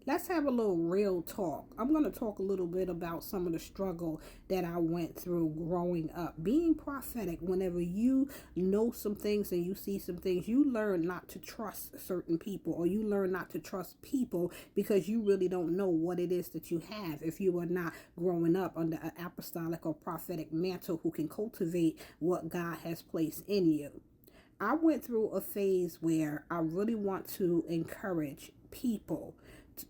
Let's have a little real talk. I'm going to talk a little bit about some of the struggle that I went through growing up. Being prophetic, whenever you know some things and you see some things, you learn not to trust certain people, or you learn not to trust people because you really don't know what it is that you have if you are not growing up under an apostolic or prophetic mantle who can cultivate what God has placed in you. I went through a phase where I really want to encourage people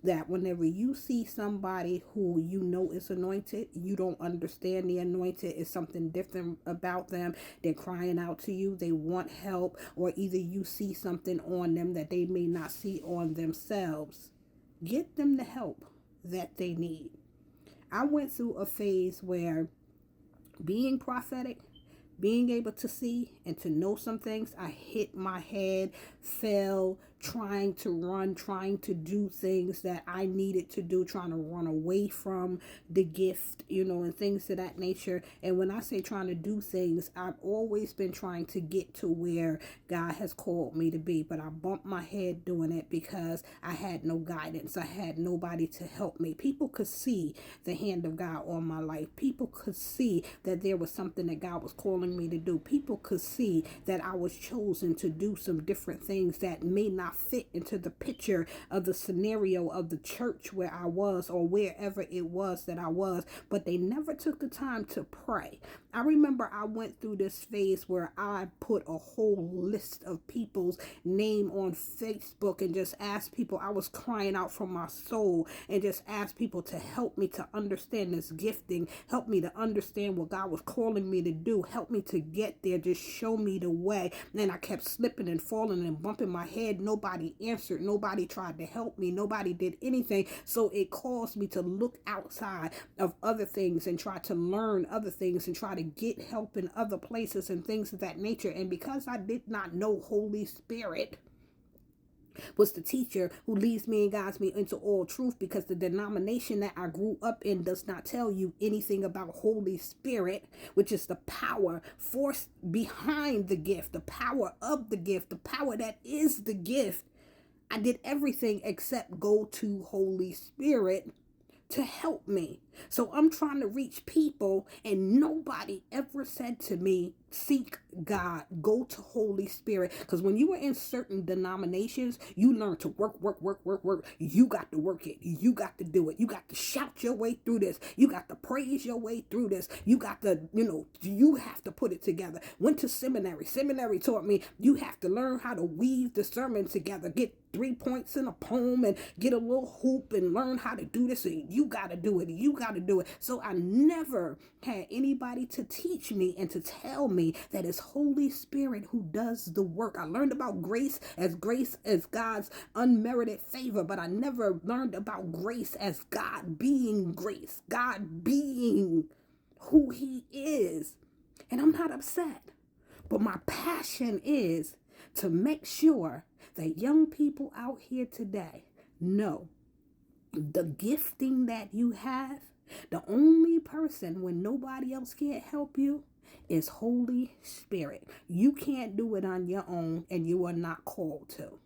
that whenever you see somebody who you know is anointed, you don't understand the anointed, is something different about them. They're crying out to you, they want help, or either you see something on them that they may not see on themselves. Get them the help that they need. I went through a phase where being prophetic, being able to see and to know some things, I hit my head, fell, trying to run, trying to do things that I needed to do, trying to run away from the gift, and things of that nature. And when I say trying to do things, I've always been trying to get to where God has called me to be, but I bumped my head doing it because I had no guidance. I had nobody to help me. People could see the hand of God on my life. People could see that there was something that God was calling me to do. People could see that I was chosen to do some different things that may not fit into the picture of the scenario of the church where I was, or wherever it was that I was, but they never took the time to pray. I remember I went through this phase where I put a whole list of people's name on Facebook and just asked people. I was crying out from my soul and just asked people to help me to understand this gifting, help me to understand what God was calling me to do, help me to get there, just show me the way. And I kept slipping and falling and bumping my head. Nobody answered, nobody tried to help me, nobody did anything. So it caused me to look outside of other things and try to learn other things and try to get help in other places and things of that nature. And because I did not know Holy Spirit was the teacher who leads me and guides me into all truth, because the denomination that I grew up in does not tell you anything about Holy Spirit, which is the power force behind the gift, the power of the gift, the power that is the gift. I did everything except go to Holy Spirit to help me. So I'm trying to reach people, and nobody ever said to me, seek God, go to Holy Spirit. Because when you are in certain denominations, you learn to work, work, work, work, work. You got to work it. You got to do it. You got to shout your way through this. You got to praise your way through this. You got to, you have to put it together. Went to seminary. Seminary taught me you have to learn how to weave the sermon together. Get 3 points in a poem and get a little hoop and learn how to do this. And you got to do it. You got to do it. So I never had anybody to teach me and to tell me that it's Holy Spirit who does the work. I learned about grace as God's unmerited favor, but I never learned about grace as God being grace, God being who he is. And I'm not upset, but my passion is to make sure that young people out here today know the gifting that you have. The only person when nobody else can't help you is Holy Spirit. You can't do it on your own, and you are not called to.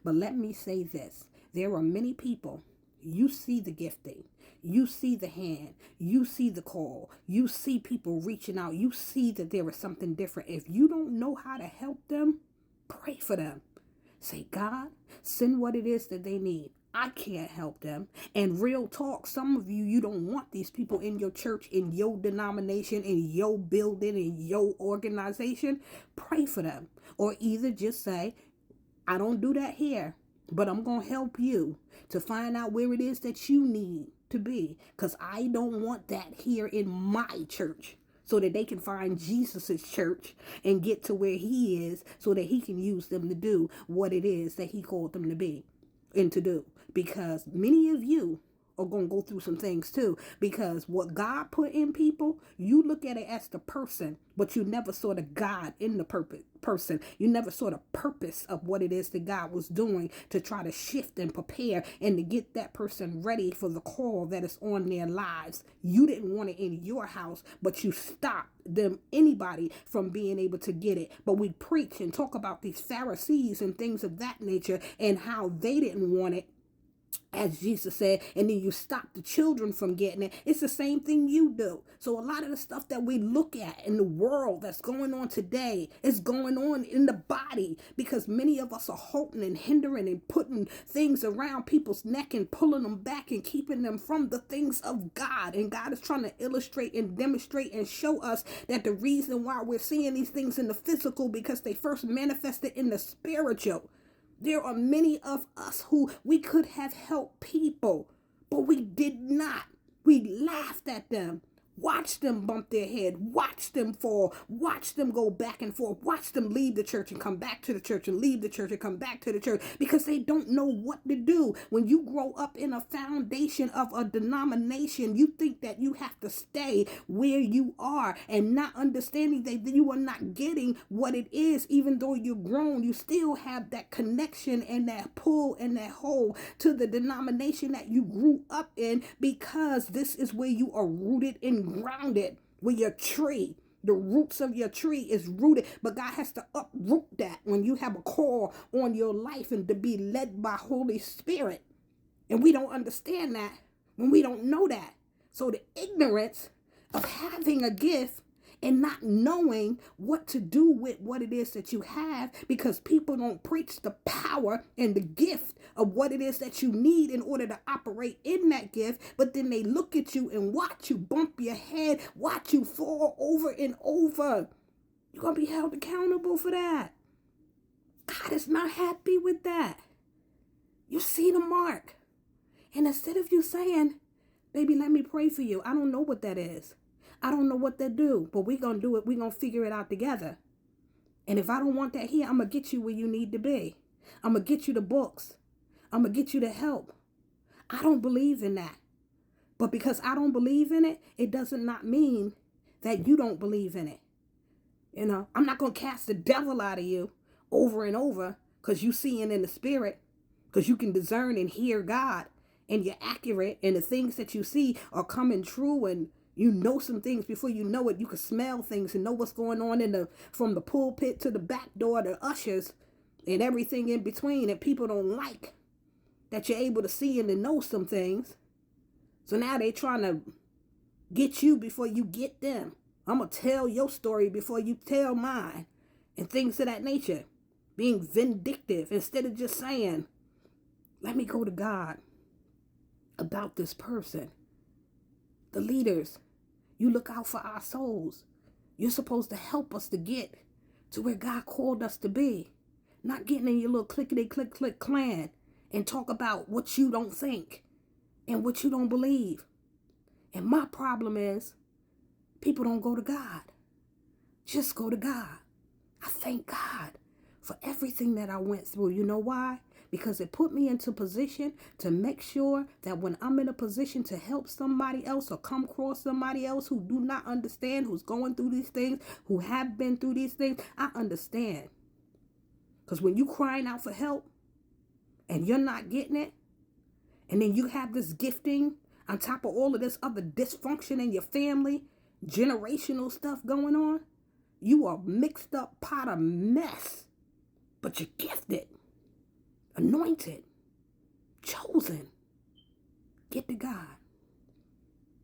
But let me say this. There are many people, you see the gifting, you see the hand, you see the call, you see people reaching out, you see that there is something different. If you don't know how to help them, pray for them. Say, God, send what it is that they need. I can't help them. And real talk, some of you, you don't want these people in your church, in your denomination, in your building, in your organization. Pray for them. Or either just say, I don't do that here, but I'm going to help you to find out where it is that you need to be, because I don't want that here in my church, so that they can find Jesus's church and get to where he is, so that he can use them to do what it is that he called them to be and to do. Because many of you are going to go through some things too, because what God put in people, you look at it as the person, but you never saw the God in the person. You never saw the purpose of what it is that God was doing to try to shift and prepare and to get that person ready for the call that is on their lives. You didn't want it in your house, but you stopped anybody from being able to get it. But we preach and talk about these Pharisees and things of that nature and how they didn't want it, as Jesus said, and then you stop the children from getting it. It's the same thing you do. So a lot of the stuff that we look at in the world that's going on today is going on in the body, because many of us are halting and hindering and putting things around people's neck and pulling them back and keeping them from the things of God. And God is trying to illustrate and demonstrate and show us that the reason why we're seeing these things in the physical, because they first manifested in the spiritual. There are many of us who we could have helped people, but we did not. We laughed at them, watched them bump their head, watched them fall, watched them go back and forth, watched them leave the church and come back to the church and leave the church and come back to the church, because they don't know what to do. When you grow up in a foundation of a denomination, you think that you have to stay where you are, and not understanding that you are not getting what it is. Even though you're grown, you still have that connection and that pull and that hold to the denomination that you grew up in, because this is where you are rooted and grounded, where your tree, the roots of your tree is rooted. But God has to uproot that when you have a call on your life and to be led by Holy Spirit. And we don't understand that when we don't know that. So the ignorance of having a gift and not knowing what to do with what it is that you have, because people don't preach the power and the gift of what it is that you need in order to operate in that gift. But then they look at you and watch you bump your head, watch you fall over and over. You're going to be held accountable for that. God is not happy with that. You see the mark. And instead of you saying, baby, let me pray for you, I don't know what that is. I don't know what that do, but we're going to do it. We're going to figure it out together. And if I don't want that here, I'm going to get you where you need to be. I'm going to get you the books. I'm going to get you the help. I don't believe in that. But because I don't believe in it, it doesn't not mean that you don't believe in it. You know, I'm not going to cast the devil out of you over and over because you seeing in the spirit, because you can discern and hear God, and you're accurate, and the things that you see are coming true, and you know some things before you know it. You can smell things and know what's going on from the pulpit to the back door, the ushers, and everything in between. And people don't like that you're able to see and to know some things. So now they're trying to get you before you get them. I'm going to tell your story before you tell mine, and things of that nature. Being vindictive instead of just saying, let me go to God about this person. The leaders, you look out for our souls. You're supposed to help us to get to where God called us to be. Not getting in your little clickety-click-click clan and talk about what you don't think and what you don't believe. And my problem is, people don't go to God. Just go to God. I thank God for everything that I went through. You know why? Because it put me into position to make sure that when I'm in a position to help somebody else or come across somebody else who do not understand, who's going through these things, who have been through these things, I understand. Because when you crying out for help and you're not getting it, and then you have this gifting on top of all of this other dysfunction in your family, generational stuff going on, you are mixed up pot of mess, but you're gifted. Anointed, chosen. Get to God.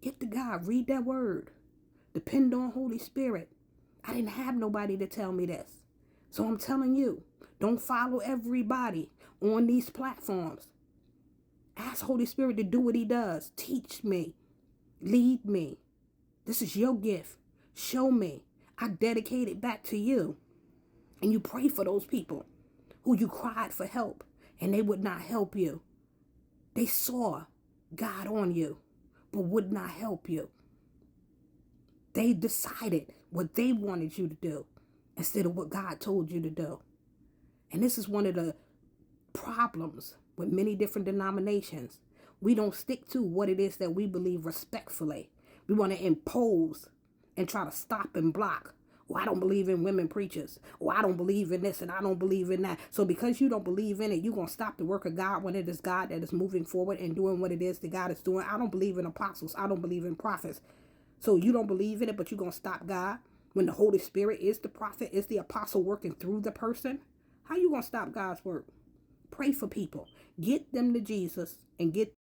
Get to God. Read that word. Depend on Holy Spirit. I didn't have nobody to tell me this. So I'm telling you, don't follow everybody on these platforms. Ask Holy Spirit to do what he does. Teach me. Lead me. This is your gift. Show me. I dedicate it back to you. And you pray for those people who you cried for help, and they would not help you. They saw God on you, but would not help you. They decided what they wanted you to do instead of what God told you to do. And this is one of the problems with many different denominations. We don't stick to what it is that we believe respectfully. We want to impose and try to stop and block. Oh, I don't believe in women preachers. Oh, I don't believe in this and I don't believe in that. So because you don't believe in it, you're going to stop the work of God when it is God that is moving forward and doing what it is that God is doing. I don't believe in apostles. I don't believe in prophets. So you don't believe in it, but you're going to stop God when the Holy Spirit is the prophet, is the apostle working through the person. How you going to stop God's work? Pray for people. Get them to Jesus and get